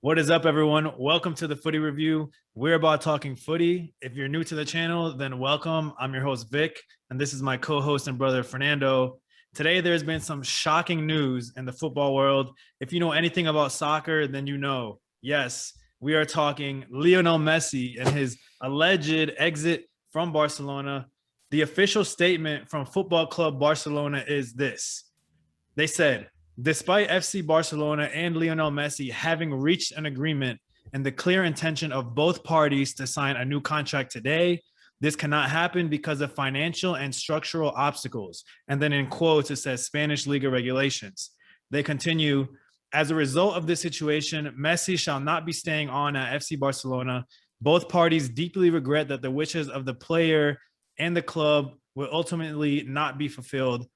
What is up, everyone? Welcome to the Footy Review. We're about talking footy. If you're new to the channel, then welcome. I'm your host, Vic, and this is my co-host and brother, Fernando. Today, there's been some shocking news in the football world. If you know anything about soccer, then you know. Yes, we are talking Lionel Messi and his alleged exit from Barcelona. The official statement from Football Club Barcelona is this. They said, despite FC Barcelona and Lionel Messi having reached an agreement and the clear intention of both parties to sign a new contract today, this cannot happen because of financial and structural obstacles. And then in quotes, it says Spanish Liga regulations. They continue, as a result of this situation, Messi shall not be staying on at FC Barcelona. Both parties deeply regret that the wishes of the player and the club will ultimately not be fulfilled.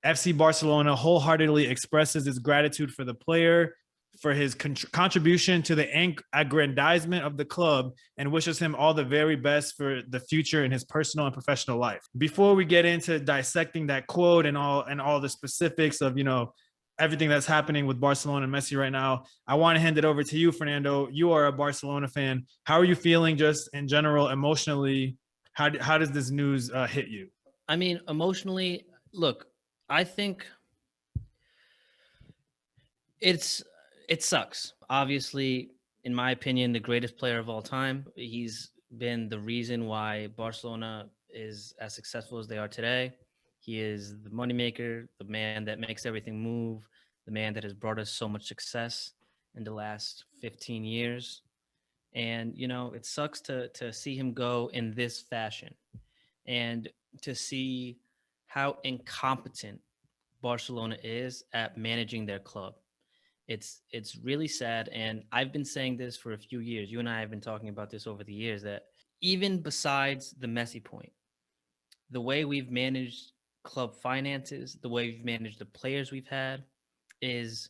FC Barcelona wholeheartedly expresses its gratitude for the player, for his contribution to the aggrandizement of the club, and wishes him all the very best for the future in his personal and professional life. Before we get into dissecting that quote and all the specifics of, everything that's happening with Barcelona and Messi right now, I want to hand it over to you, Fernando. You are a Barcelona fan. How are you feeling just in general, emotionally? How does this news hit you? I mean, emotionally, look, I think it sucks. Obviously, in my opinion, the greatest player of all time. He's been the reason why Barcelona is as successful as they are today. He is the moneymaker, the man that makes everything move, the man that has brought us so much success in the last 15 years. And, it sucks to see him go in this fashion and to see how incompetent Barcelona is at managing their club. It's really sad, and I've been saying this for a few years. You and I have been talking about this over the years, that even besides the Messi point, the way we've managed club finances, the way we've managed the players we've had is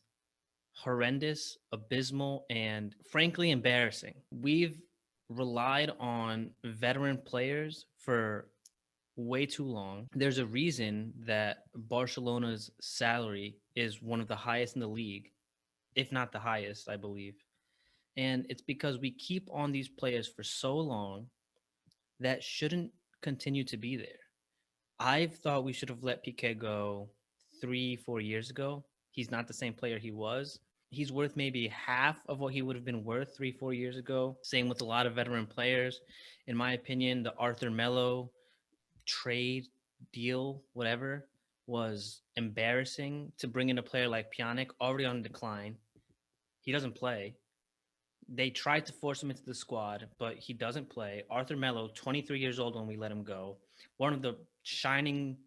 horrendous, abysmal, and frankly embarrassing. We've relied on veteran players for way too long. There's a reason that Barcelona's salary is one of the highest in the league, if not the highest, I believe. And it's because we keep on these players for so long that shouldn't continue to be there. I've thought we should have let Piqué go 3, 4 years ago. He's not the same player he was. He's worth maybe half of what he would have been worth 3, 4 years ago. Same with a lot of veteran players. In my opinion, the Arthur Melo trade deal, whatever, was embarrassing. To bring in a player like Pjanic, already on decline. He doesn't play. They tried to force him into the squad, but he doesn't play. Arthur Melo, 23 years old when we let him go. One of the shining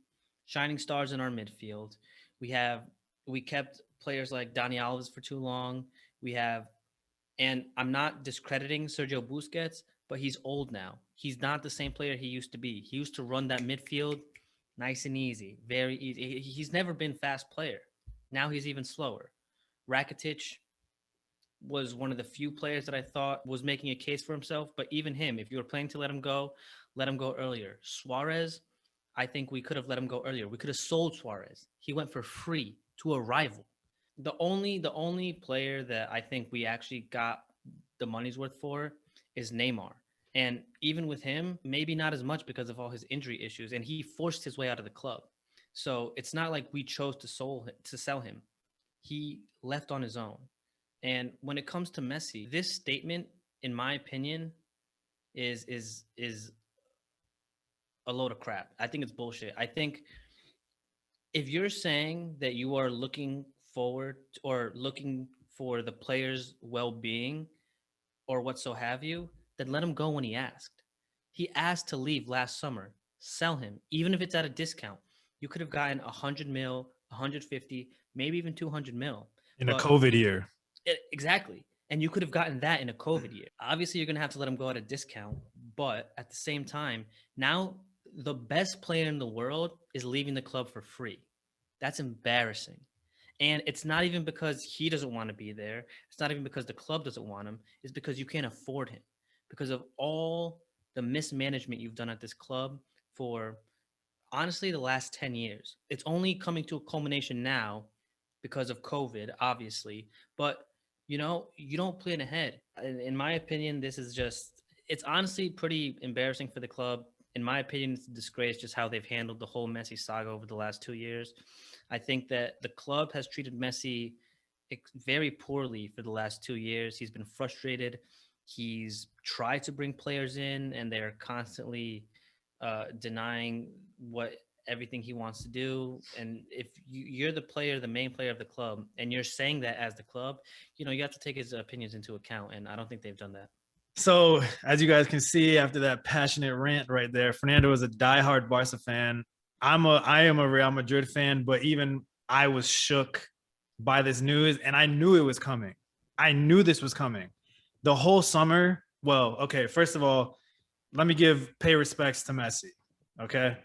stars in our midfield. We kept players like Dani Alves for too long. And I'm not discrediting Sergio Busquets, but he's old now. He's not the same player he used to be. He used to run that midfield nice and easy, very easy. He's never been fast player. Now he's even slower. Rakitic was one of the few players that I thought was making a case for himself, but even him, if you were planning to let him go earlier. Suarez, I think we could have let him go earlier. We could have sold Suarez. He went for free to a rival. The only player that I think we actually got the money's worth for is Neymar. And even with him, maybe not as much because of all his injury issues. And he forced his way out of the club. So it's not like we chose to sell him. He left on his own. And when it comes to Messi, this statement, in my opinion, is a load of crap. I think it's bullshit. I think if you're saying that you are looking forward or looking for the player's well-being or what so have you, then let him go when he asked. He asked to leave last summer. Sell him, even if it's at a discount. You could have gotten 100 mil, 150, maybe even 200 mil. In a COVID year. Exactly. And you could have gotten that in a COVID year. Obviously, you're going to have to let him go at a discount. But at the same time, now the best player in the world is leaving the club for free. That's embarrassing. And it's not even because he doesn't want to be there. It's not even because the club doesn't want him. It's because you can't afford him. Because of all the mismanagement you've done at this club for, honestly, the last 10 years. It's only coming to a culmination now because of COVID, obviously. But you don't plan ahead. In my opinion, this is just, it's honestly pretty embarrassing for the club. In my opinion, it's a disgrace just how they've handled the whole Messi saga over the last 2 years. I think that the club has treated Messi very poorly for the last 2 years. He's been frustrated. He's tried to bring players in, and they're constantly denying what everything he wants to do. And if you're the player, the main player of the club, and you're saying that as the club, you have to take his opinions into account. And I don't think they've done that. So, as you guys can see, after that passionate rant right there, Fernando is a diehard Barca fan. I am a Real Madrid fan, but even I was shook by this news, and I knew it was coming. I knew this was coming. The whole summer. Well, okay, first of all, let me pay respects to Messi. Okay.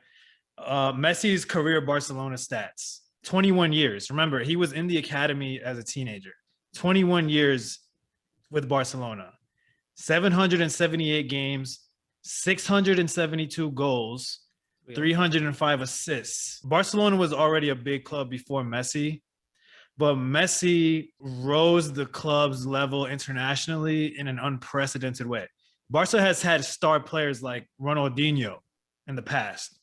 Messi's career Barcelona stats: 21 years. Remember, he was in the academy as a teenager. 21 years with Barcelona. 778 games, 672 goals, 305 assists. Barcelona was already a big club before Messi, but Messi rose the club's level internationally in an unprecedented way. Barca has had star players like Ronaldinho in the past,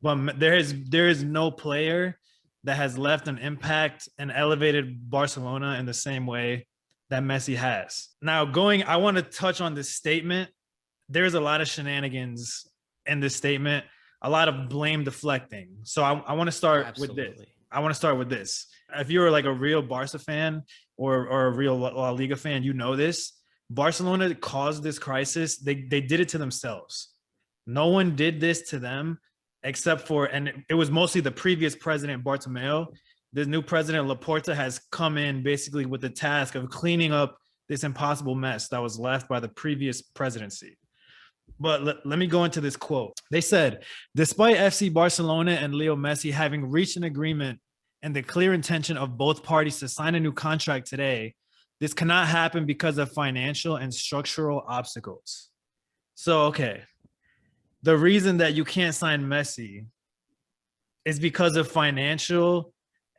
but there is no player that has left an impact and elevated Barcelona in the same way that Messi has. Now, I want to touch on this statement. There's a lot of shenanigans in this statement, a lot of blame deflecting. So I want to start with this. If you're like a real Barca fan or a real La Liga fan, you know this. Barcelona caused this crisis. They did it to themselves. No one did this to them except for, and it was mostly the previous president, Bartomeu. The new president, Laporta, has come in basically with the task of cleaning up this impossible mess that was left by the previous presidency. But let me go into this quote. They said, despite FC Barcelona and Leo Messi having reached an agreement and the clear intention of both parties to sign a new contract today, this cannot happen because of financial and structural obstacles. So, okay, the reason that you can't sign Messi is because of financial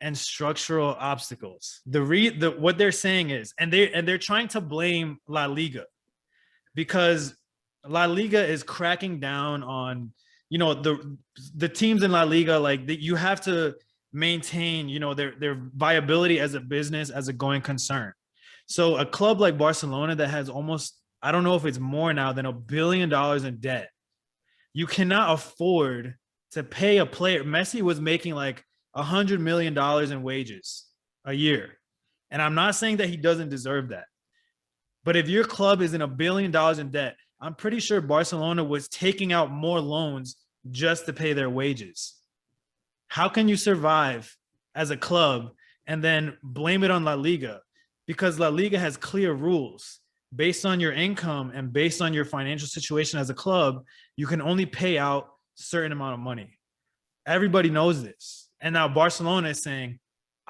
and structural obstacles. What they're saying is, and they're trying to blame La Liga because La Liga is cracking down on, the teams in La Liga. Like you have to maintain, their viability as a business, as a going concern. So a club like Barcelona that has almost, I don't know if it's more now than $1 billion in debt, you cannot afford to pay a player. Messi was making like $100 million in wages a year. And I'm not saying that he doesn't deserve that. But if your club is in $1 billion in debt, I'm pretty sure Barcelona was taking out more loans just to pay their wages. How can you survive as a club and then blame it on La Liga? Because La Liga has clear rules. Based on your income and based on your financial situation as a club, you can only pay out a certain amount of money. Everybody knows this. And now Barcelona is saying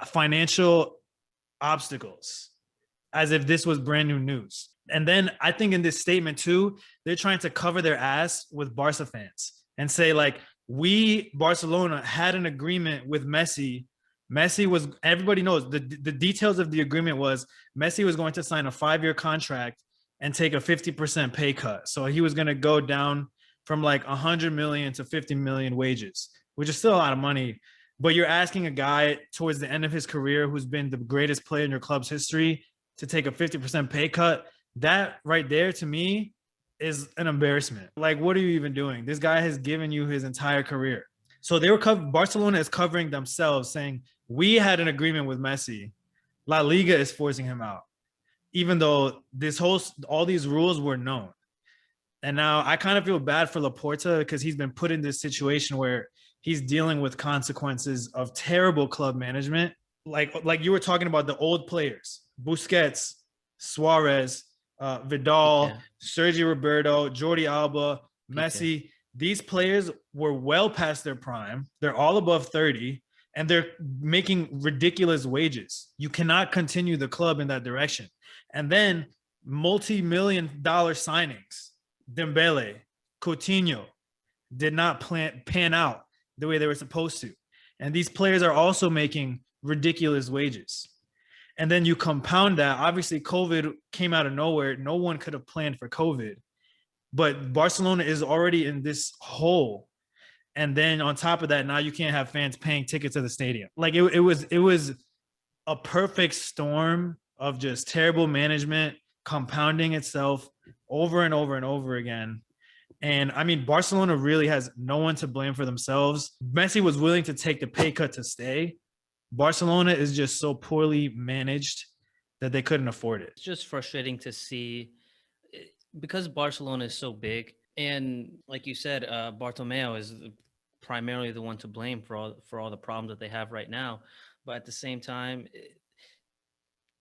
financial obstacles, as if this was brand new news. And then I think in this statement too, they're trying to cover their ass with Barca fans and say like, Barcelona had an agreement with Messi. Messi was, everybody knows the details of the agreement was Messi was going to sign a 5-year contract and take a 50% pay cut. So he was going to go down from like 100 million to 50 million wages, which is still a lot of money. But you're asking a guy towards the end of his career who's been the greatest player in your club's history to take a 50% pay cut. That right there to me is an embarrassment. Like, what are you even doing? This guy has given you his entire career. So Barcelona is covering themselves, saying we had an agreement with Messi. La Liga is forcing him out, even though all these rules were known. And now I kind of feel bad for Laporta because he's been put in this situation where he's dealing with consequences of terrible club management. Like you were talking about the old players, Busquets, Suarez, Vidal, Sergio Roberto, Jordi Alba, Messi. These players were well past their prime. They're all above 30 and they're making ridiculous wages. You cannot continue the club in that direction. And then multi-million-dollar signings, Dembele, Coutinho, did not pan out the way they were supposed to. And these players are also making ridiculous wages. And then you compound that. Obviously, COVID came out of nowhere. No one could have planned for COVID. But Barcelona is already in this hole. And then on top of that, now you can't have fans paying tickets to the stadium. Like it was a perfect storm of just terrible management compounding itself over and over and over again. And I mean, Barcelona really has no one to blame for themselves. Messi was willing to take the pay cut to stay. Barcelona is just so poorly managed that they couldn't afford it. It's just frustrating to see because Barcelona is so big, and like you said, Bartomeu is primarily the one to blame for all the problems that they have right now. But at the same time,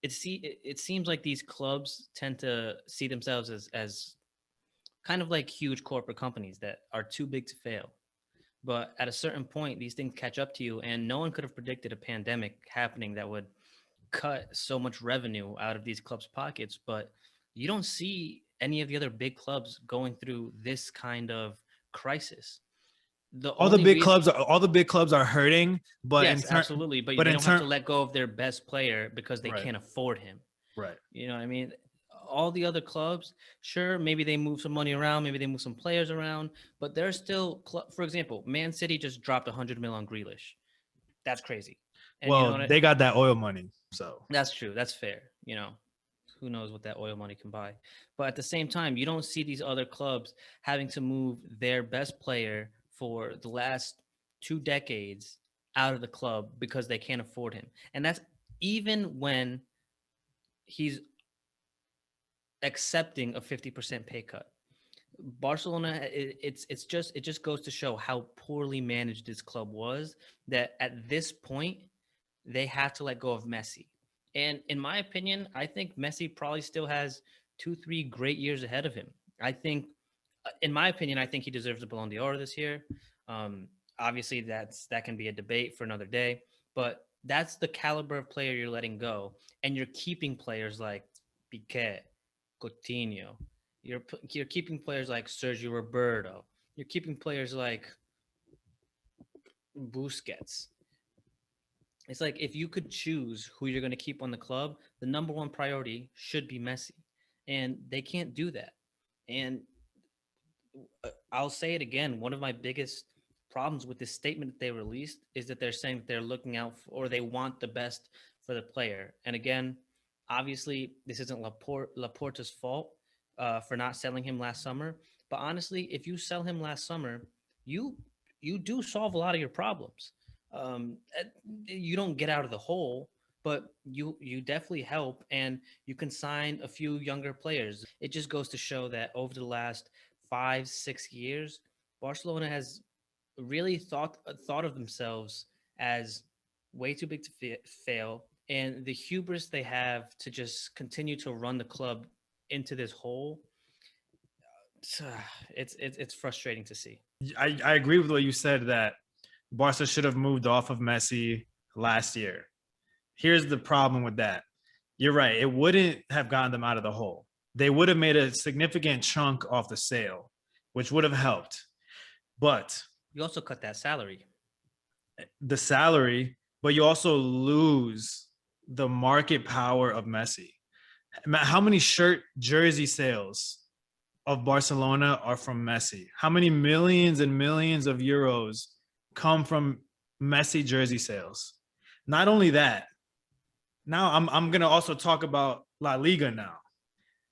it seems like these clubs tend to see themselves as kind of like huge corporate companies that are too big to fail. But at a certain point, these things catch up to you, and no one could have predicted a pandemic happening that would cut so much revenue out of these clubs' pockets. But you don't see any of the other big clubs going through this kind of crisis. The All the only big reason, clubs are all the big clubs are hurting, but yes, absolutely, but but they in don't have to turn, let go of their best player because they right, can't afford him. right. You know what I mean? All the other clubs, sure, maybe they move some money around, maybe they move some players around, but they're still, for example, Man City just dropped 100 mil on Grealish. That's crazy. And you know Well, what? they got that oil money, so That's true. That's fair. You know, who knows what that oil money can buy. But at the same time, you don't see these other clubs having to move their best player for the last 2 decades out of the club because they can't afford him. And that's even when he's accepting a 50% pay cut. Barcelona, it just goes to show how poorly managed this club was that at this point they have to let go of Messi. And in my opinion, I think Messi probably still has 2, 3 great years ahead of him. I think, in my opinion, I think he deserves the Ballon d'Or this year. Obviously, that can be a debate for another day, but that's the caliber of player you're letting go, and you're keeping players like Piqué, Coutinho. You're keeping players like Sergio Roberto. You're keeping players like Busquets. It's like if you could choose who you're going to keep on the club, the number one priority should be Messi. And they can't do that. And I'll say it again. One of my biggest problems with this statement that they released is that they're saying that they're looking out for, or they want the best for the player. And again, obviously, this isn't Laporta's fault for not selling him last summer. But honestly, if you sell him last summer, you you do solve a lot of your problems. You don't get out of the hole, but you definitely help, and you can sign a few younger players. It just goes to show that over the last 5, 6 years, Barcelona has really thought of themselves as way too big to fail, and the hubris they have to just continue to run the club into this hole. It's frustrating to see. I agree with what you said that Barca should have moved off of Messi last year. Here's the problem with that. You're right. It wouldn't have gotten them out of the hole. They would have made a significant chunk off the sale, which would have helped. But You also cut that salary. the salary, but you also lose the market power of Messi. How many shirt jersey sales of Barcelona are from Messi? How many millions and millions of euros come from Messi jersey sales? Not only that, now I'm gonna also talk about La Liga now.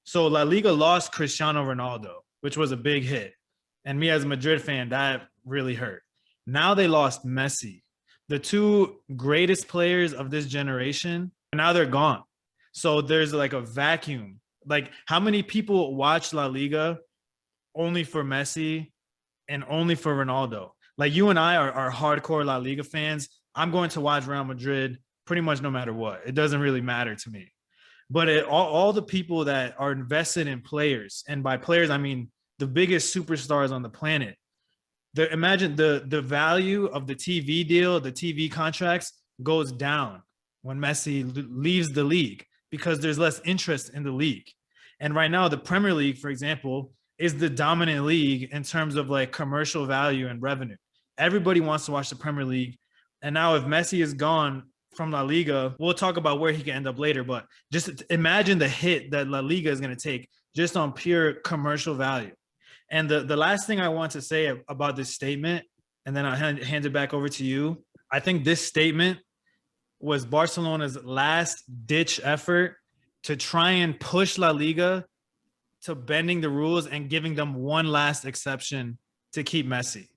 So La Liga lost Cristiano Ronaldo, which was a big hit. And me as a Madrid fan, that really hurt. Now they lost Messi, the two greatest players of this generation. Now they're gone. So there's like a vacuum. Like, how many people watch La Liga only for Messi and only for Ronaldo? Like, you and I are hardcore La Liga fans. I'm going to watch Real Madrid pretty much no matter what. It doesn't really matter to me. But all the people that are invested in players, and by players, I mean the biggest superstars on the planet, imagine the value of the TV deal, the TV contracts goes down when Messi leaves the league because there's less interest in the league. And right now, the Premier League, for example, is the dominant league in terms of like commercial value and revenue. Everybody wants to watch the Premier League. And now if Messi is gone from La Liga. We'll talk about where he can end up later, but just imagine the hit that La Liga is going to take just on pure commercial value. And the last thing I want to say about this statement, and then I'll hand it back over to you. I think this statement was Barcelona's last ditch effort to try and push La Liga to bending the rules and giving them one last exception to keep Messi.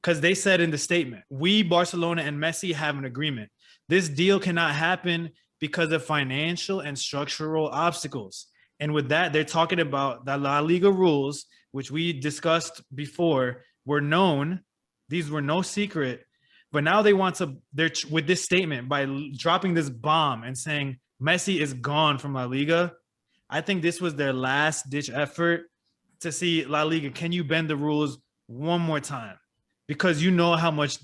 Because they said in the statement, we, Barcelona and Messi, have an agreement. This deal cannot happen because of financial and structural obstacles. And with that, they're talking about the La Liga rules, which we discussed before, were known. These were no secret. But now they want to, they're with this statement, by dropping this bomb and saying Messi is gone from La Liga. I think this was their last ditch effort to see La Liga, can you bend the rules one more time? Because you know how much,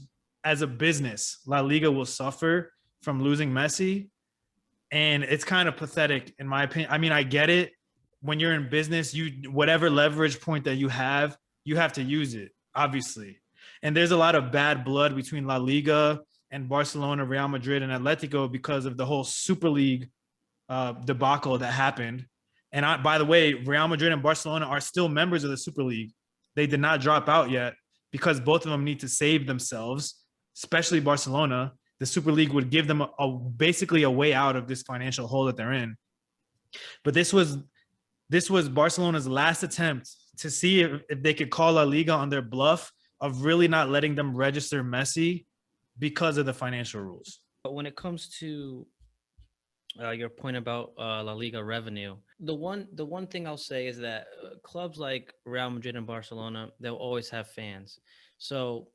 as a business, La Liga will suffer from losing Messi. And it's kind of pathetic, in my opinion. I mean, I get it. When you're in business, you whatever leverage point that you have to use it, obviously. And there's a lot of bad blood between La Liga and Barcelona, Real Madrid, and Atletico because of the whole Super League debacle that happened. And by the way, Real Madrid and Barcelona are still members of the Super League. They did not drop out yet because both of them need to save themselves, especially Barcelona. The Super League would give them basically a way out of this financial hole that they're in. But this was Barcelona's last attempt to see if they could call La Liga on their bluff of really not letting them register Messi because of the financial rules. But when it comes to your point about La Liga revenue, the one thing I'll say is that clubs like Real Madrid and Barcelona, they'll always have fans. So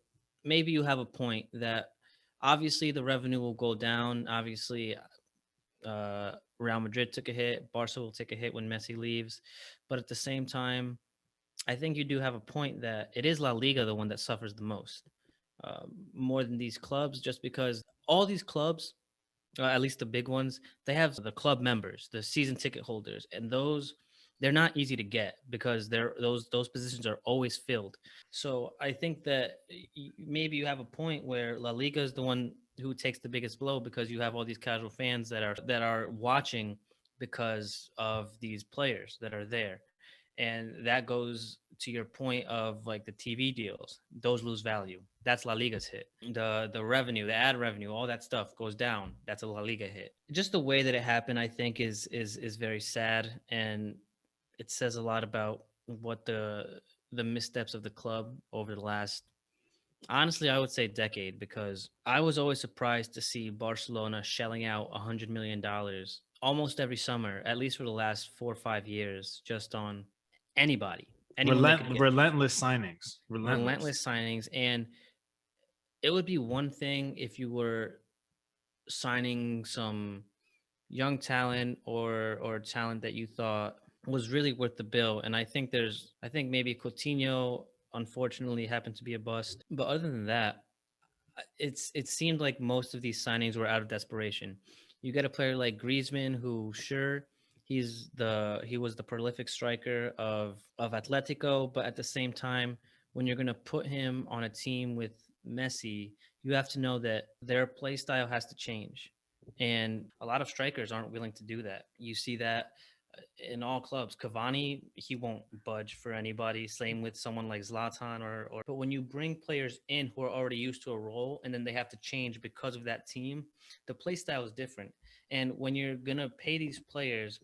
maybe you have a point that obviously the revenue will go down. Obviously, Real Madrid took a hit. Barca will take a hit when Messi leaves. But at the same time, I think you do have a point that it is La Liga, the one that suffers the most, more than these clubs, just because all these clubs, at least the big ones, they have the club members, the season ticket holders, and those they're not easy to get because those positions are always filled. So I think that maybe you have a point where La Liga is the one who takes the biggest blow because you have all these casual fans that are watching because of these players that are there. And that goes to your point of like the TV deals; those lose value. That's La Liga's hit. The revenue, the ad revenue, all that stuff goes down. That's a La Liga hit. Just the way that it happened, I think, is very sad, and it says a lot about what the missteps of the club over the last, honestly, I would say decade, because I was always surprised to see Barcelona shelling out $100 million almost every summer, at least for the last 4 or 5 years, just on anybody, anyone they could get. Relentless signings. Relentless signings. And it would be one thing if you were signing some young talent or talent that you thought was really worth the bill. And I think maybe Coutinho unfortunately happened to be a bust. But other than that, it seemed like most of these signings were out of desperation. You get a player like Griezmann, who sure he was the prolific striker of Atletico, but at the same time, when you're going to put him on a team with Messi, you have to know that their play style has to change. And a lot of strikers aren't willing to do that. You see that in all clubs. Cavani, he won't budge for anybody. Same with someone like Zlatan or. But when you bring players in who are already used to a role and then they have to change because of that team, the play style is different. And when you're gonna pay these players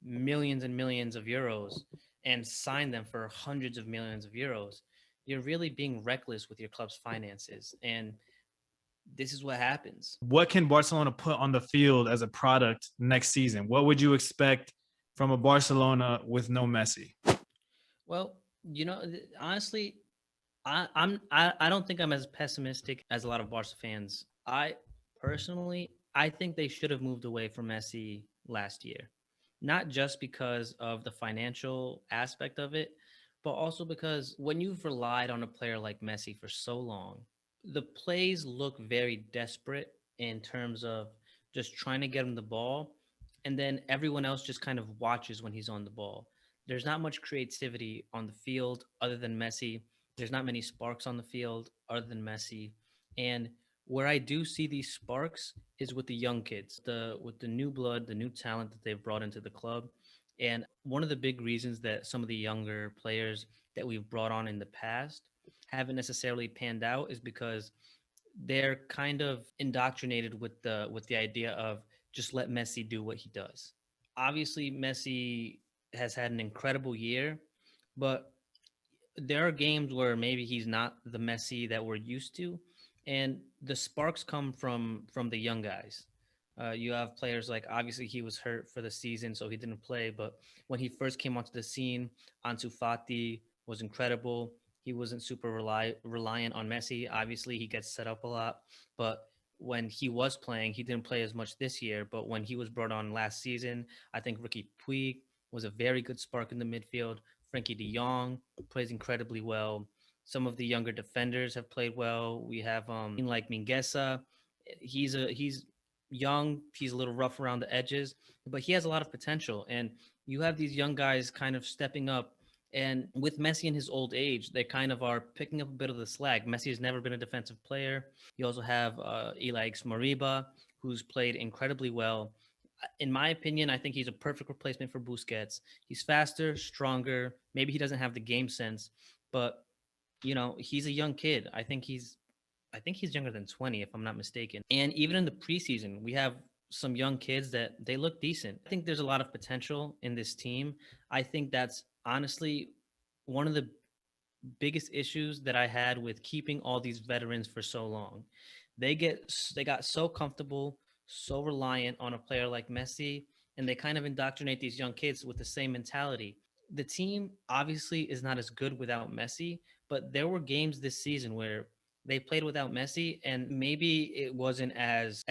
millions and millions of euros and sign them for hundreds of millions of euros, you're really being reckless with your club's finances. And this is what happens. What can Barcelona put on the field as a product next season? What would you expect from a Barcelona with no Messi? Well, honestly, I don't think I'm as pessimistic as a lot of Barca fans. I think they should have moved away from Messi last year, not just because of the financial aspect of it, but also because when you've relied on a player like Messi for so long, the plays look very desperate in terms of just trying to get him the ball, and then everyone else just kind of watches when he's on the ball. There's not much creativity on the field other than Messi. There's not many sparks on the field other than Messi. And Where I do see these sparks is with the young kids, with the new blood, the new talent that they've brought into the club. And one of the big reasons that some of the younger players that we've brought on in the past haven't necessarily panned out is because they're kind of indoctrinated with the idea of just let Messi do what he does. Obviously, Messi has had an incredible year, but there are games where maybe he's not the Messi that we're used to, and the sparks come from the young guys. You have players like, obviously he was hurt for the season, so he didn't play. But when he first came onto the scene, Ansu Fati was incredible. He wasn't super reliant on Messi. Obviously, he gets set up a lot, but when he was playing, he didn't play as much this year. But when he was brought on last season, I think Ricky Puig was a very good spark in the midfield. Frankie De Jong plays incredibly well. Some of the younger defenders have played well. We have like Mingueza. He's young. He's a little rough around the edges, but he has a lot of potential. And you have these young guys kind of stepping up. And with Messi in his old age, they kind of are picking up a bit of the slack. Messi has never been a defensive player. You also have Elias Moriba, who's played incredibly well. In my opinion, I think he's a perfect replacement for Busquets. He's faster, stronger. Maybe he doesn't have the game sense, but he's a young kid. I think he's younger than 20, if I'm not mistaken. And even in the preseason, we have some young kids that they look decent. I think there's a lot of potential in this team. I think that's honestly one of the biggest issues that I had with keeping all these veterans for so long. They got so comfortable, so reliant on a player like Messi, and they kind of indoctrinate these young kids with the same mentality. The team obviously is not as good without Messi, but there were games this season where they played without Messi, and maybe it wasn't as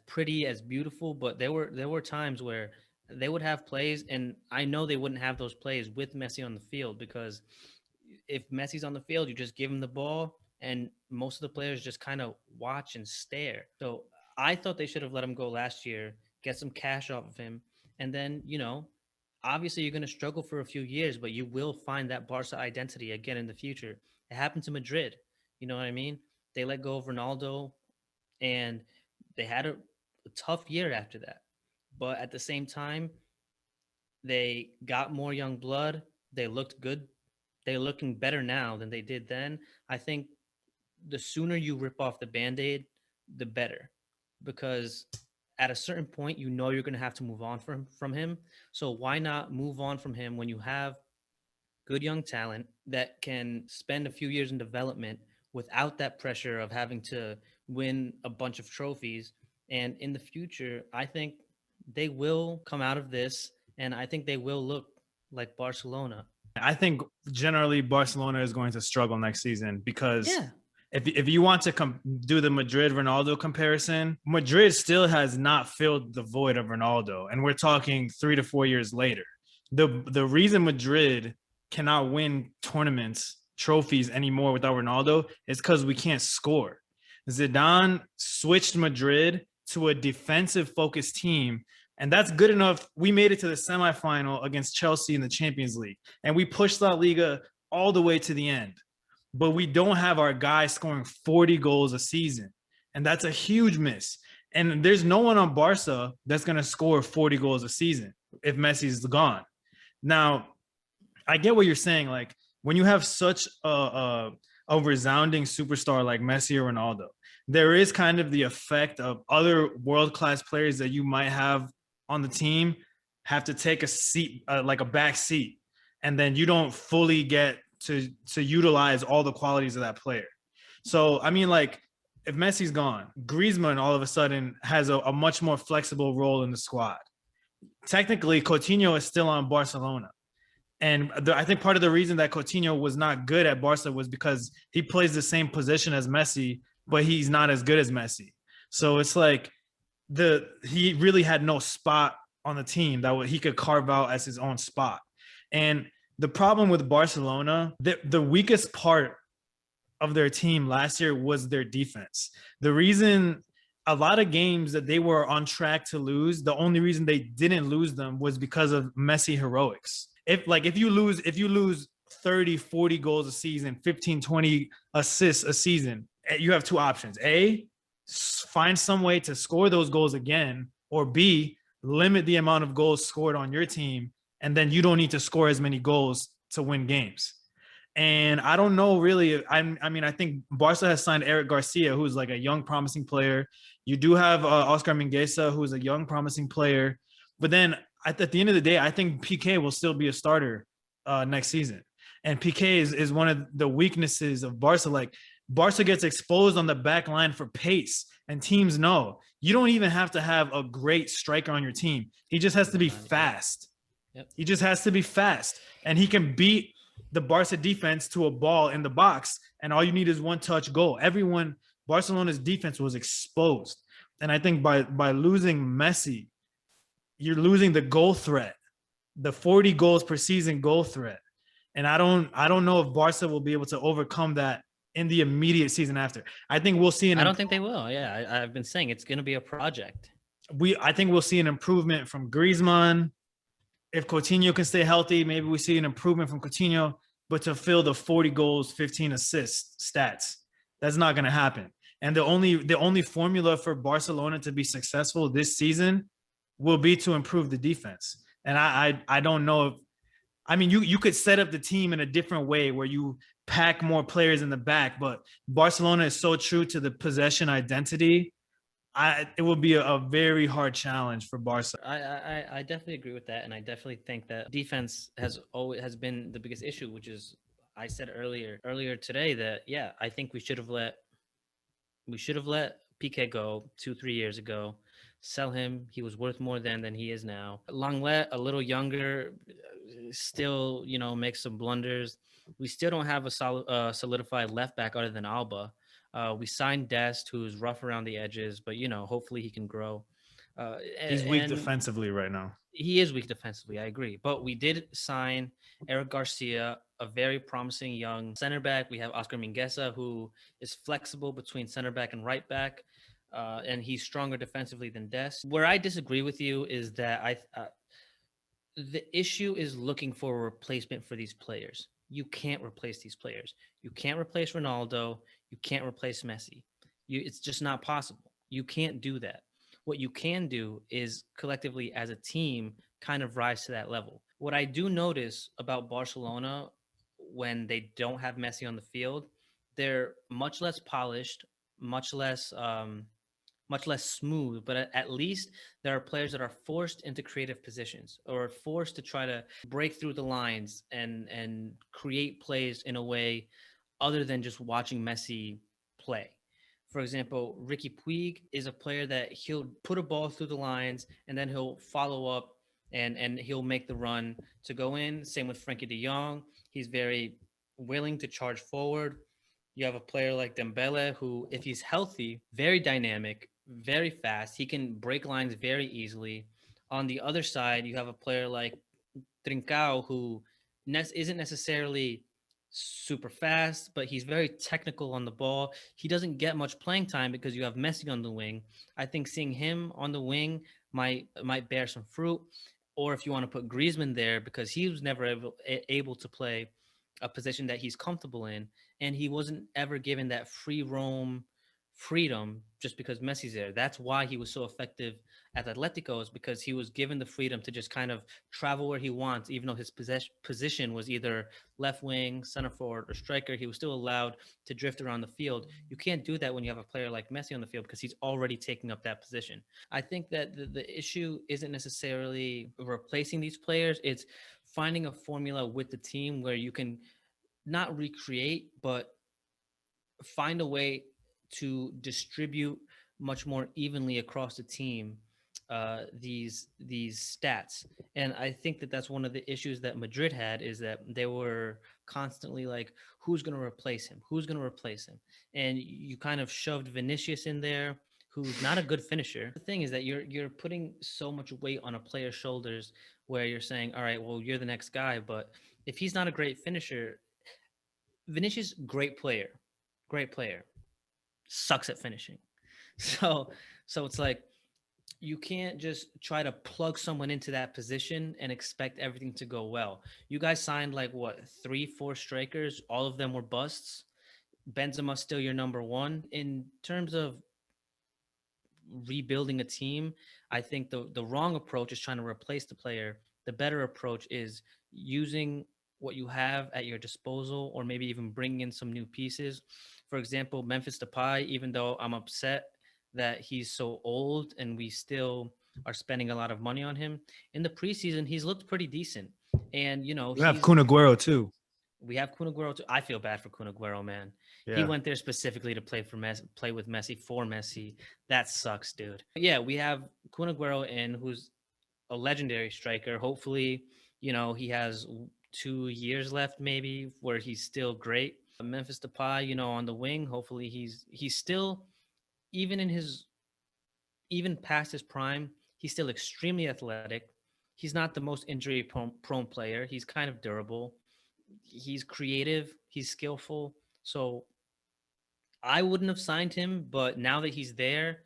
pretty, as beautiful, but there were times where they would have plays, and I know they wouldn't have those plays with Messi on the field, because if Messi's on the field, you just give him the ball, and most of the players just kind of watch and stare. So I thought they should have let him go last year, get some cash off of him, and then obviously you're going to struggle for a few years, but you will find that Barca identity again in the future. It happened to Madrid. You know what I mean? They let go of Ronaldo, and they had a tough year after that. But at the same time, they got more young blood. They looked good. They're looking better now than they did then. I think the sooner you rip off the Band-Aid, the better. Because at a certain point, you're going to have to move on from him. So why not move on from him when you have good young talent that can spend a few years in development without that pressure of having to win a bunch of trophies? And in the future, I think they will come out of this, and I think they will look like Barcelona. I think generally Barcelona is going to struggle next season because Yeah. if you want to do the Madrid Ronaldo comparison, Madrid still has not filled the void of Ronaldo, and we're talking 3 to 4 years later. The reason Madrid cannot win tournaments, trophies anymore without Ronaldo is because we can't score. Zidane switched Madrid to a defensive focused team, and that's good enough. We made it to the semifinal against Chelsea in the Champions League, and we pushed La Liga all the way to the end. But we don't have our guy scoring 40 goals a season, and that's a huge miss. And there's no one on Barca that's going to score 40 goals a season if Messi's gone. Now, I get what you're saying. Like, when you have such a resounding superstar like Messi or Ronaldo, there is kind of the effect of other world-class players that you might have on the team have to take a seat, like a back seat, and then you don't fully get to utilize all the qualities of that player. So, I mean, like, if Messi's gone, Griezmann all of a sudden has a much more flexible role in the squad. Technically, Coutinho is still on Barcelona. And I think part of the reason that Coutinho was not good at Barca was because he plays the same position as Messi, but he's not as good as Messi. So it's like he really had no spot on the team that he could carve out as his own spot. And the problem with Barcelona, the weakest part of their team last year was their defense. The reason a lot of games that they were on track to lose, the only reason they didn't lose them was because of Messi heroics. If you lose 30, 40 goals a season, 15, 20 assists a season, you have two options. A, find some way to score those goals again, or B, limit the amount of goals scored on your team, and then you don't need to score as many goals to win games. And I don't know really. I mean, I think Barca has signed Eric Garcia, who's like a young, promising player. You do have Oscar Mingueza, who's a young, promising player. But then at the end of the day, I think PK will still be a starter next season. And PK is one of the weaknesses of Barca. Like Barca gets exposed on the back line for pace, and teams know you don't even have to have a great striker on your team. He just has to be fast. Yep. He just has to be fast, and he can beat the Barca defense to a ball in the box, and all you need is one touch goal. Barcelona's defense was exposed, and I think by losing Messi, you're losing the goal threat, the 40 goals per season goal threat. And I don't know if Barca will be able to overcome that in the immediate season after. I think we'll see I don't think they will. Yeah, I've been saying it's going to be a project. I think we'll see an improvement from Griezmann. If Coutinho can stay healthy, maybe we see an improvement from Coutinho. But to fill the 40 goals, 15 assists stats, that's not going to happen. And the only formula for Barcelona to be successful this season will be to improve the defense. And I don't know if, I mean, you could set up the team in a different way where you pack more players in the back, but Barcelona is so true to the possession identity. It will be a very hard challenge for Barca. I definitely agree with that, and I definitely think that defense has been the biggest issue, which is I said earlier today that yeah, I think we should have let PK go 2-3 years ago, sell him. He was worth more than he is now. Lenglet, a little younger, still makes some blunders. We still don't have a solidified left back other than Alba. We signed Dest, who's rough around the edges, but hopefully he can grow. He's weak defensively right now. He is weak defensively, I agree. But we did sign Eric Garcia, a very promising young center back. We have Oscar Mingueza, who is flexible between center back and right back, and he's stronger defensively than Dest. Where I disagree with you is that the issue is looking for a replacement for these players. You can't replace these players. You can't replace Ronaldo. You can't replace Messi. It's just not possible. You can't do that. What you can do is collectively as a team kind of rise to that level. What I do notice about Barcelona when they don't have Messi on the field, they're much less polished, much less smooth, but at least there are players that are forced into creative positions or forced to try to break through the lines and create plays in a way other than just watching Messi play. For example, Ricky Puig is a player that he'll put a ball through the lines and then he'll follow up and he'll make the run to go in. Same with Frankie de Jong. He's very willing to charge forward. You have a player like Dembele who, if he's healthy, very dynamic, very fast. He can break lines very easily. On the other side, you have a player like Trincao who isn't necessarily super fast, but he's very technical on the ball. He doesn't get much playing time because you have Messi on the wing. I think seeing him on the wing might bear some fruit. Or if you want to put Griezmann there, because he was never able to play a position that he's comfortable in, and he wasn't ever given that free roam freedom just because Messi's there. That's why he was so effective at Atletico, is because he was given the freedom to just kind of travel where he wants, even though his position was either left wing, center forward, or striker. He was still allowed to drift around the field. You can't do that when you have a player like Messi on the field because he's already taking up that position. I think that the issue isn't necessarily replacing these players. It's finding a formula with the team where you can not recreate, but find a way to distribute much more evenly across the team these stats. And I think that that's one of the issues that Madrid had, is that they were constantly like, who's going to replace him? Who's going to replace him? And you kind of shoved Vinicius in there, who's not a good finisher. The thing is that you're putting so much weight on a player's shoulders where you're saying, all right, well, you're the next guy. But if he's not a great finisher, Vinicius, great player, sucks at finishing. So it's like, you can't just try to plug someone into that position and expect everything to go well. You guys signed like what, 3-4 strikers? All of them were busts. Benzema's still your number one. In terms of rebuilding a team. I think the wrong approach is trying to replace the player. The better approach is using what you have at your disposal, or maybe even bringing in some new pieces. For example, Memphis Depay, even though I'm upset that he's so old and we still are spending a lot of money on him, in the preseason, he's looked pretty decent. And, You have Kun Aguero too. we have Kun Aguero too. I feel bad for Kun Aguero, man. He Yeah. went there specifically to play for Messi, play with Messi for Messi. That sucks, dude. But yeah, we have Kun Aguero in, who's a legendary striker. Hopefully, he has 2 years left, maybe, where he's still great. Memphis Depay, on the wing. Hopefully, he's still, even in his even past his prime, he's still extremely athletic. He's not the most injury prone player. He's kind of durable. He's creative. He's skillful. So I wouldn't have signed him, but now that he's there,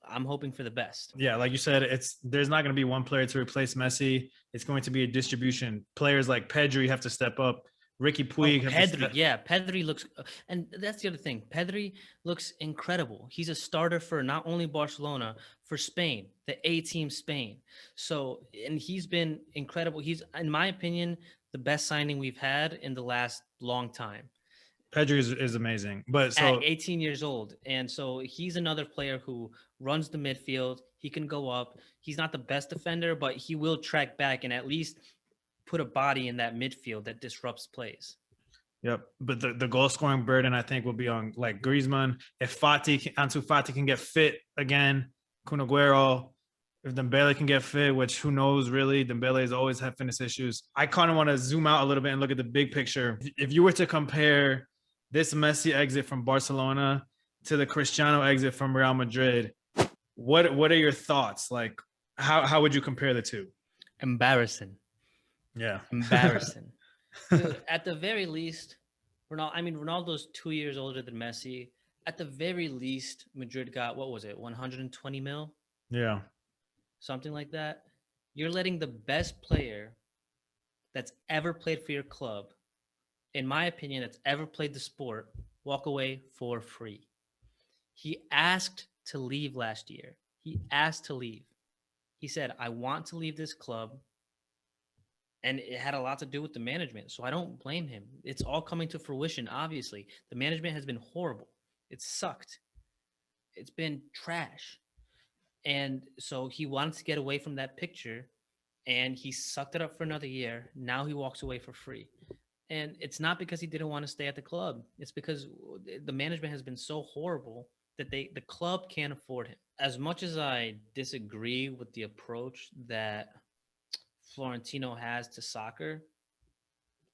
I'm hoping for the best. Yeah, like you said, there's not going to be one player to replace Messi. It's going to be a distribution. Players like Pedri have to step up. Ricky Puig. Pedri looks, and that's the other thing. Pedri looks incredible. He's a starter for not only Barcelona, for Spain, the A team Spain. So, and he's been incredible. He's, in my opinion, the best signing we've had in the last long time. Pedri is amazing, but so at 18 years old, and so he's another player who runs the midfield. He can go up. He's not the best defender, but he will track back and at least put a body in that midfield that disrupts plays. Yep, but the goal scoring burden I think will be on like Griezmann. If Ansu Fati can get fit again, Kun Aguero, if Dembele can get fit, which who knows really, Dembele has always had fitness issues. I kind of want to zoom out a little bit and look at the big picture. If you were to compare this Messi exit from Barcelona to the Cristiano exit from Real Madrid, what are your thoughts? Like, how would you compare the two? Embarrassing. Yeah. Embarrassing. Dude, at the very least, Ronaldo's 2 years older than Messi. At the very least, Madrid got, what was it, 120 mil? Yeah. Something like that. You're letting the best player that's ever played for your club, in my opinion, that's ever played the sport, walk away for free. He asked to leave last year. He asked to leave. He said, I want to leave this club. And it had a lot to do with the management. So I don't blame him. It's all coming to fruition, obviously. The management has been horrible. It sucked. It's been trash. And so he wanted to get away from that picture, and he sucked it up for another year. Now he walks away for free. And it's not because he didn't want to stay at the club. It's because the management has been so horrible that the club can't afford him. As much as I disagree with the approach that Florentino has to soccer,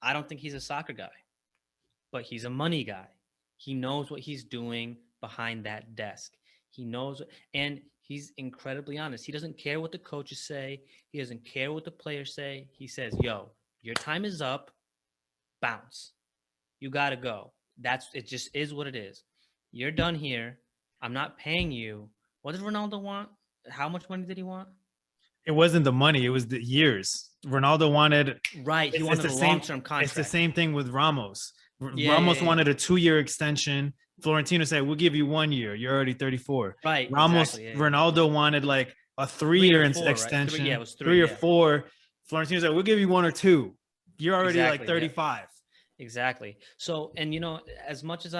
I don't think he's a soccer guy, but he's a money guy. He knows what he's doing behind that desk. He knows, and he's incredibly honest. He doesn't care what the coaches say. He doesn't care what the players say. He says, yo, your time is up. Bounce. You got to go. It just is what it is. You're done here. I'm not paying you. What did Ronaldo want? How much money did he want? It wasn't the money; it was the years. Ronaldo wanted He wanted a long-term contract. It's the same thing with Ramos. Ramos wanted a 2-year extension. Florentino said, "We'll give you 1 year. You're already 34." Right. Ramos, exactly, Ronaldo wanted like a 3-year extension. Right? It was 3 or 4. Florentino said, "We'll give you 1 or 2. You're already like 35." Yeah. Exactly. So, and as much as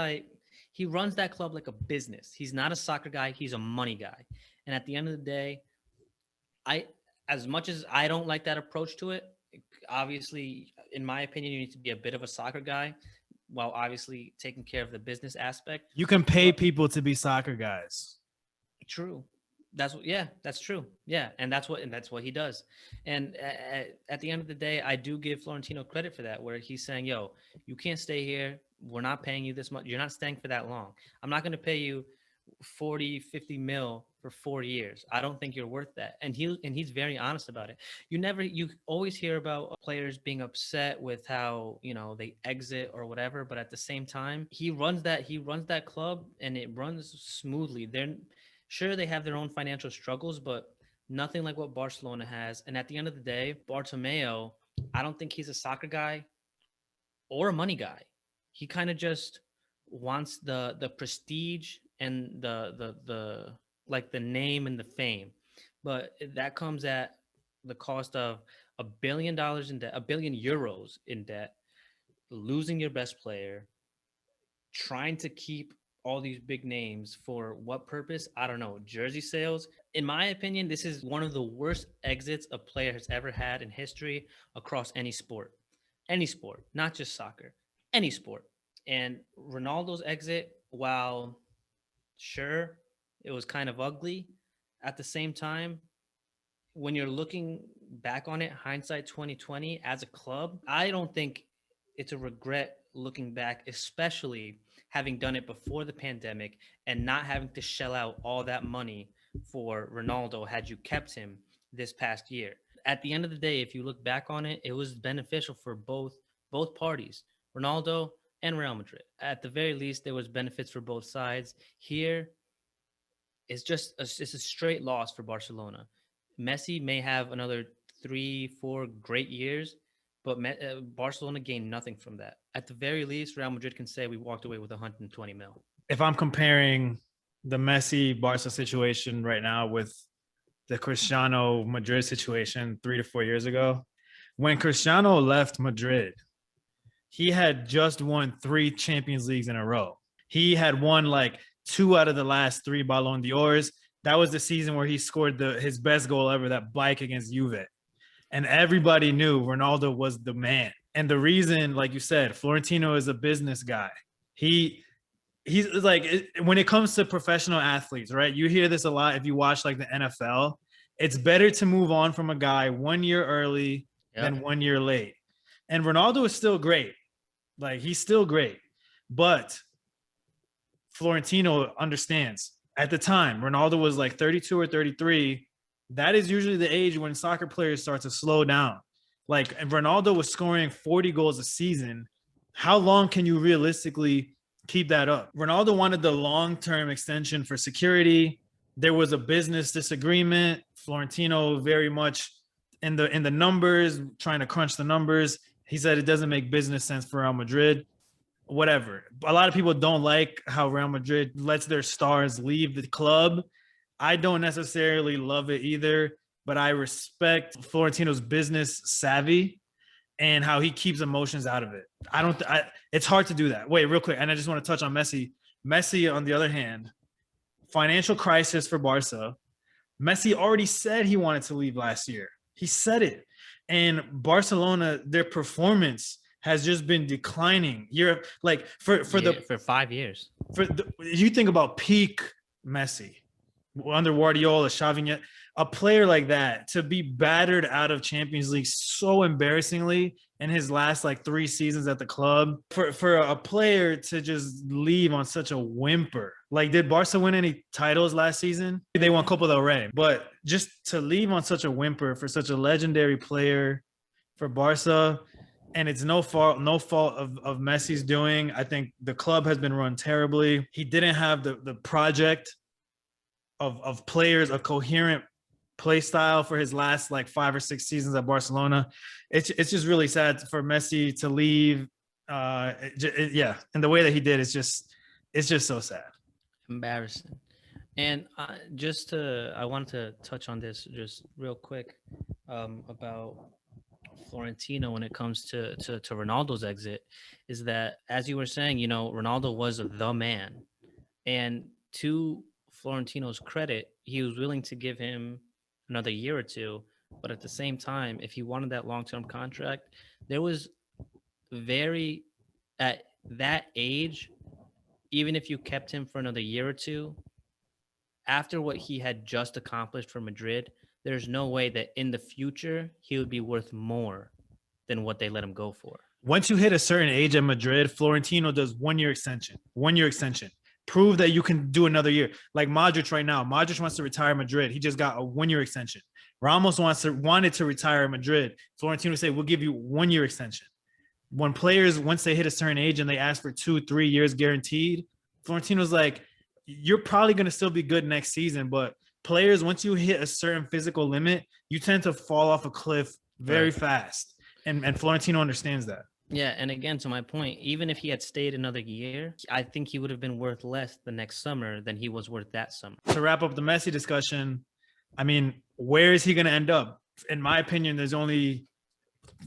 he runs that club like a business. He's not a soccer guy. He's a money guy. And at the end of the day, as much as I don't like that approach to it, obviously, in my opinion, you need to be a bit of a soccer guy while obviously taking care of the business aspect. You can pay people to be soccer guys. True. That's true. Yeah. And that's what he does. And at the end of the day, I do give Florentino credit for that, where he's saying, yo, you can't stay here. We're not paying you this much. You're not staying for that long. I'm not going to pay you 40, 50 mil for 4 years. I don't think you're worth that. And he's very honest about it. You always hear about players being upset with how, they exit or whatever. But at the same time, he runs that club and it runs smoothly. Sure, they have their own financial struggles, but nothing like what Barcelona has. And at the end of the day, Bartomeu, I don't think he's a soccer guy or a money guy. He kind of just wants the prestige and the like the name and the fame, but that comes at the cost of $1 billion in debt, €1 billion in debt, losing your best player, trying to keep all these big names for what purpose? I don't know. Jersey sales. In my opinion, this is one of the worst exits a player has ever had in history across any sport. Any sport, not just soccer, any sport. And Ronaldo's exit, while sure it was kind of ugly, at the same time, when you're looking back on it, hindsight 2020, as a club, I don't think it's a regret looking back, especially having done it before the pandemic and not having to shell out all that money for Ronaldo had you kept him this past year. At the end of the day, if you look back on it, it was beneficial for both parties, Ronaldo and Real Madrid. At the very least, there was benefits for both sides. Here, it's a straight loss for Barcelona. Messi may have another 3, 4 great years, but Barcelona gained nothing from that. At the very least, Real Madrid can say we walked away with 120 mil. If I'm comparing the Messi Barca situation right now with the Cristiano Madrid situation 3 to 4 years ago, when Cristiano left Madrid, he had just won 3 Champions Leagues in a row. He had won like 2 out of the last 3 Ballon d'Ors. That was the season where he scored his best goal ever, that bike against Juve. And everybody knew Ronaldo was the man. And the reason, like you said, Florentino is a business guy. He's like, when it comes to professional athletes, right? You hear this a lot if you watch like the NFL. It's better to move on from a guy 1 year early than 1 year late. And Ronaldo is still great. Like, he's still great. But Florentino understands. At the time, Ronaldo was like 32 or 33. That is usually the age when soccer players start to slow down. Like, if Ronaldo was scoring 40 goals a season, how long can you realistically keep that up? Ronaldo wanted the long-term extension for security. There was a business disagreement. Florentino very much in the numbers, trying to crunch the numbers. He said it doesn't make business sense for Real Madrid. Whatever. A lot of people don't like how Real Madrid lets their stars leave the club. I don't necessarily love it either, but I respect Florentino's business savvy and how he keeps emotions out of it. It's hard to do that. Wait, real quick. And I just want to touch on Messi. Messi, on the other hand, financial crisis for Barca. Messi already said he wanted to leave last year. He said it. And Barcelona, their performance has just been declining. You're like for 5 years. You think about peak Messi under Guardiola, Xavi, a player like that to be battered out of Champions League so embarrassingly in his last like 3 seasons at the club, for a player to just leave on such a whimper. Like, did Barca win any titles last season? They won Copa del Rey, but just to leave on such a whimper for such a legendary player for Barca. And it's no fault of Messi's doing. I think the club has been run terribly. He didn't have the project of players, a coherent play style for his last like 5 or 6 seasons at Barcelona. It's just really sad for Messi to leave. Yeah, and the way that he did, it's just so sad. Embarrassing. And I wanted to touch on this just real quick about Florentino when it comes to Ronaldo's exit, is that, as you were saying, Ronaldo was the man. And to Florentino's credit, he was willing to give him another year or 2. But at the same time, if he wanted that long-term contract, there was at that age, even if you kept him for another year or 2, after what he had just accomplished for Madrid, there's no way that in the future he would be worth more than what they let him go for. Once you hit a certain age at Madrid, Florentino does 1 year extension. 1 year extension. Prove that you can do another year. Like Modric right now. Modric wants to retire Madrid. He just got a 1 year extension. Ramos wanted to retire Madrid. Florentino said, we'll give you 1 year extension. When players, once they hit a certain age and they ask for 2-3 years guaranteed, Florentino's like, you're probably going to still be good next season, but players, once you hit a certain physical limit, you tend to fall off a cliff very fast. And Florentino understands that. Yeah, and again, to my point, even if he had stayed another year, I think he would have been worth less the next summer than he was worth that summer. To wrap up the Messi discussion, I mean, where is he going to end up? In my opinion, there's only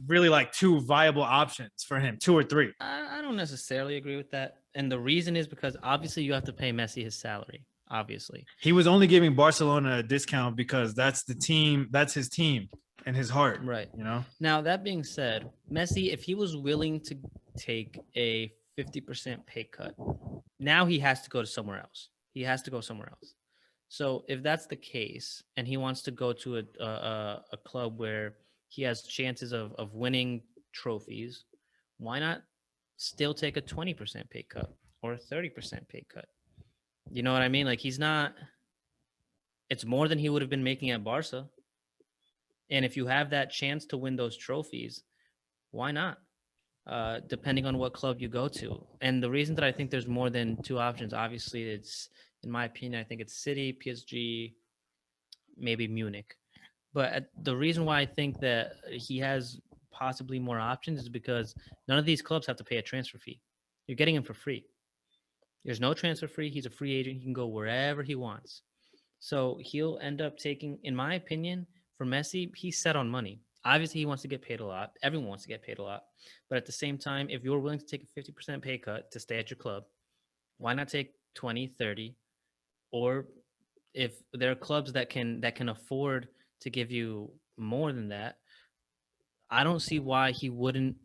really like two viable options for him, two or three. I don't necessarily agree with that. And the reason is because obviously you have to pay Messi his salary, obviously. He was only giving Barcelona a discount because that's the team, that's his team and his heart. Right. You know? Now, that being said, Messi, if he was willing to take a 50% pay cut, now he has to go to somewhere else. He has to go somewhere else. So if that's the case, and he wants to go to a club where he has chances of winning trophies, why not still take a 20% pay cut or a 30% pay cut? You know what I mean? Like he's not. It's more than he would have been making at Barca. And if you have that chance to win those trophies, why not? Depending on what club you go to. And the reason that I think there's more than two options, obviously, it's in my opinion, I think it's City, PSG, maybe Munich. But the reason why I think that he has possibly more options is because none of these clubs have to pay a transfer fee. You're getting him for free. There's no transfer fee. He's a free agent. He can go wherever he wants. So he'll end up taking, in my opinion, for Messi, he's set on money. Obviously, he wants to get paid a lot. Everyone wants to get paid a lot. But at the same time, if you're willing to take a 50% pay cut to stay at your club, why not take 20, 30? Or if there are clubs that can afford to give you more than that, I don't see why he wouldn't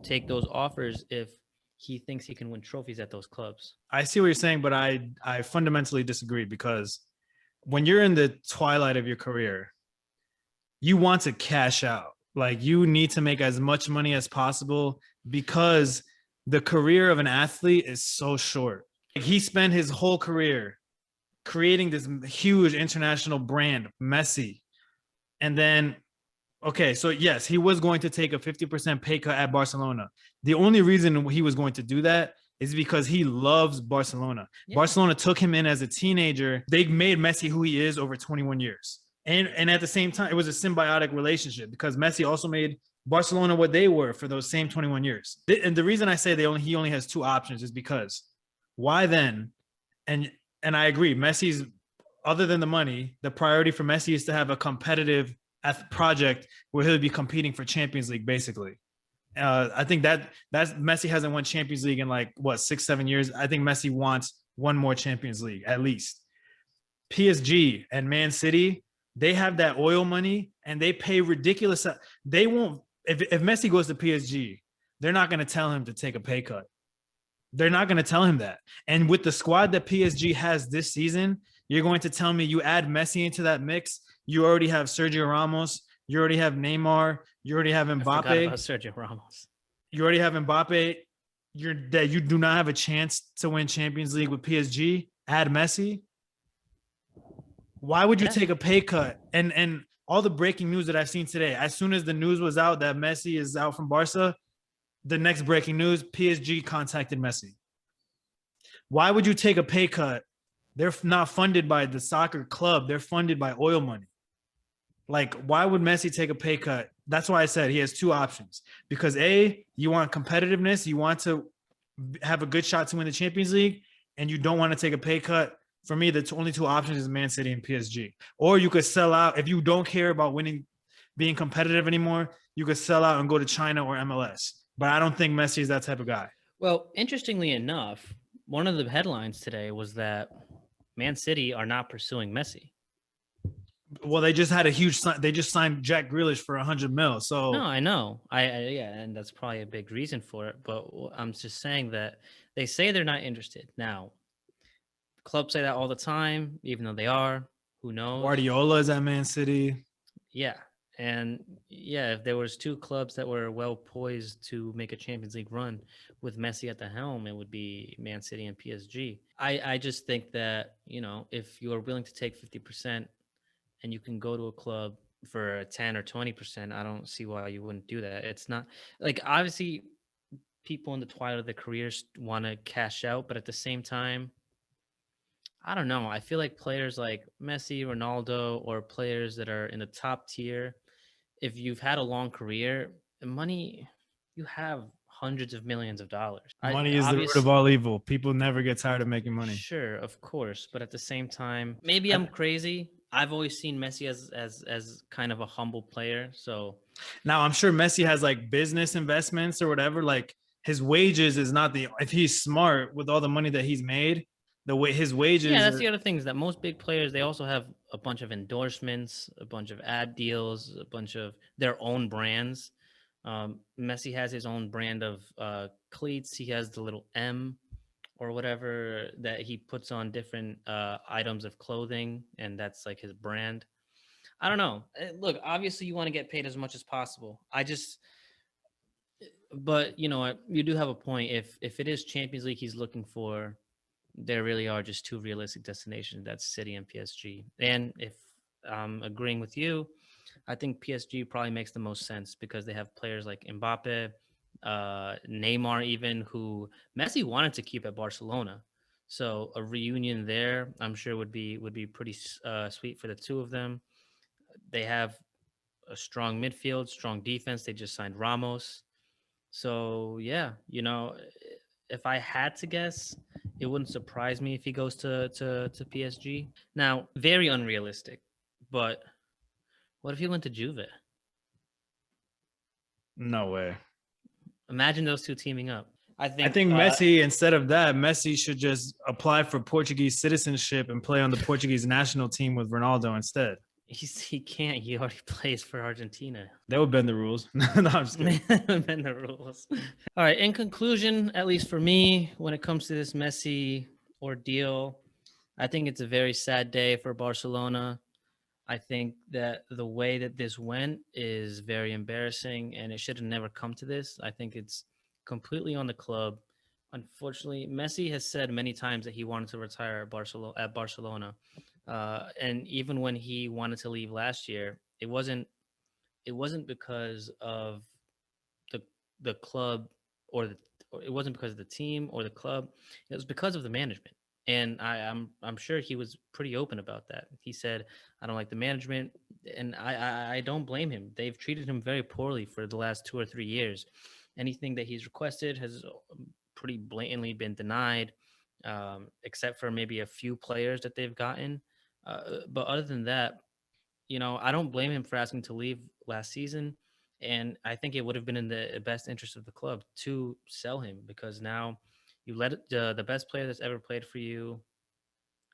take those offers if he thinks he can win trophies at those clubs. I see what you're saying, but I fundamentally disagree because when you're in the twilight of your career, you want to cash out. Like you need to make as much money as possible because the career of an athlete is so short. Like he spent his whole career creating this huge international brand, Messi. And then, okay, so yes, he was going to take a 50% pay cut at Barcelona. The only reason he was going to do that is because he loves Barcelona. Yeah. Barcelona took him in as a teenager. They made Messi who he is over 21 years. And at the same time, it was a symbiotic relationship because Messi also made Barcelona what they were for those same 21 years. And the reason I say he only has two options is because why then? And I agree, Messi's, other than the money, the priority for Messi is to have a competitive project where he'll be competing for Champions League, basically. I think that's Messi hasn't won Champions League in like what 6-7 years. I think Messi wants one more Champions League at least. PSG and Man City, they have that oil money and they pay ridiculous. They won't. If Messi goes to PSG, they're not going to tell him to take a pay cut. They're not going to tell him that. And with the squad that PSG has this season, you're going to tell me you add Messi into that mix. You already have Sergio Ramos. You already have Neymar. You already have Mbappe. I forgot about Sergio Ramos. You already have Mbappe. That you do not have a chance to win Champions League with PSG. Add Messi. Why would you take a pay cut? And all the breaking news that I've seen today, as soon as the news was out that Messi is out from Barca, the next breaking news, PSG contacted Messi. Why would you take a pay cut? They're not funded by the soccer club. They're funded by oil money. Like, why would Messi take a pay cut? That's why I said he has two options. Because A, you want competitiveness. You want to have a good shot to win the Champions League, and you don't want to take a pay cut. For me, the only two options is Man City and PSG. Or you could sell out. If you don't care about winning, being competitive anymore, you could sell out and go to China or MLS. But I don't think Messi is that type of guy. Well, interestingly enough, one of the headlines today was that Man City are not pursuing Messi. Well, they just had a huge. They just signed Jack Grealish for $100 million. So no, I know, yeah, and that's probably a big reason for it. But I'm just saying that they say they're not interested. Now, clubs say that all the time, even though they are. Who knows? Guardiola is at Man City. Yeah. And yeah, if there was two clubs that were well poised to make a Champions League run with Messi at the helm, it would be Man City and PSG. I just think that, if you're willing to take 50% and you can go to a club for 10 or 20%, I don't see why you wouldn't do that. It's not like, obviously people in the twilight of their careers want to cash out, but at the same time, I don't know. I feel like players like Messi, Ronaldo, or players that are in the top tier, if you've had a long career, money, you have hundreds of millions of dollars. Money is the root of all evil. People never get tired of making money. Sure, of course, but at the same time, maybe I'm crazy. I've always seen Messi as kind of a humble player. So now I'm sure Messi has like business investments or whatever. Like his wages is not the, if he's smart with all the money that he's made, the way his wages. Yeah, that's the other thing is that most big players, they also have a bunch of endorsements, a bunch of ad deals, a bunch of their own brands. Messi has his own brand of cleats. He has the little M or whatever that he puts on different items of clothing, and that's like his brand. I don't know. Look, obviously you want to get paid as much as possible. But you know what? You do have a point. If it is Champions League he's looking for, there really are just two realistic destinations. That's City and PSG. And if I'm agreeing with you, I think PSG probably makes the most sense because they have players like Mbappe, Neymar, even who Messi wanted to keep at Barcelona. So a reunion there, I'm sure would be pretty sweet for the two of them. They have a strong midfield, strong defense. They just signed Ramos. So yeah, you know, if I had to guess, it wouldn't surprise me if he goes to PSG. Now, very unrealistic, but what if he went to Juve? No way. Imagine those two teaming up. I think Messi, instead of that, Messi should just apply for Portuguese citizenship and play on the Portuguese national team with Ronaldo instead. He can't. He already plays for Argentina. That would bend the rules. No, I'm just kidding. Bend the rules. All right. In conclusion, at least for me, when it comes to this Messi ordeal, I think it's a very sad day for Barcelona. I think that the way that this went is very embarrassing, and it should have never come to this. I think it's completely on the club. Unfortunately, Messi has said many times that he wanted to retire at Barcelona. And even when he wanted to leave last year, it wasn't because of the club or it wasn't because of the team or the club. It was because of the management. And I'm sure he was pretty open about that. He said, "I don't like the management," and I don't blame him. They've treated him very poorly for the last 2 or 3 years. Anything that he's requested has pretty blatantly been denied, except for maybe a few players that they've gotten. But other than that, you know, I don't blame him for asking to leave last season. And I think it would have been in the best interest of the club to sell him because now you let the best player that's ever played for you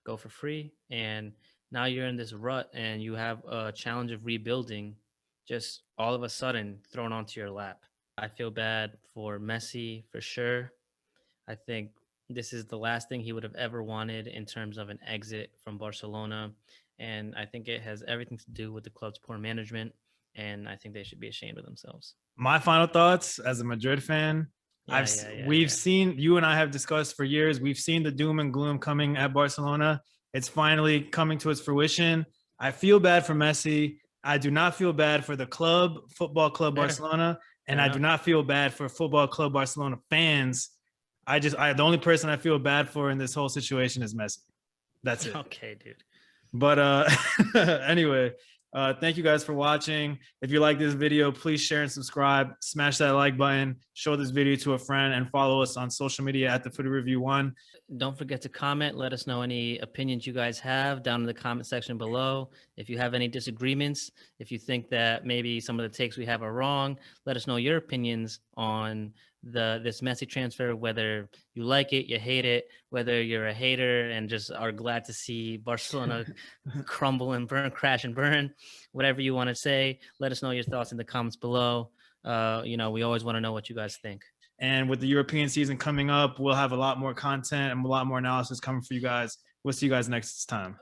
go for free. And now you're in this rut and you have a challenge of rebuilding just all of a sudden thrown onto your lap. I feel bad for Messi for sure. I think this is the last thing he would have ever wanted in terms of an exit from Barcelona. And I think it has everything to do with the club's poor management. And I think they should be ashamed of themselves. My final thoughts as a Madrid fan. We've seen, you and I have discussed for years, we've seen the doom and gloom coming at Barcelona. It's finally coming to its fruition. I feel bad for Messi. I do not feel bad for the club, Football Club Barcelona. And I do not feel bad for Football Club Barcelona fans. The only person I feel bad for in this whole situation is Messi. That's it. Okay, dude. But anyway, thank you guys for watching. If you like this video, please share and subscribe. Smash that like button. Show this video to a friend and follow us on social media at the Footy Review 1. Don't forget to comment. Let us know any opinions you guys have down in the comment section below. If you have any disagreements, if you think that maybe some of the takes we have are wrong, let us know your opinions on this Messi transfer, whether you like it, you hate it, whether you're a hater and just are glad to see Barcelona crumble and burn, crash and burn, whatever you want to say. Let us know your thoughts in the comments below. You know, we always want to know what you guys think. And with the European season coming up, we'll have a lot more content and a lot more analysis coming for you guys. We'll see you guys next time.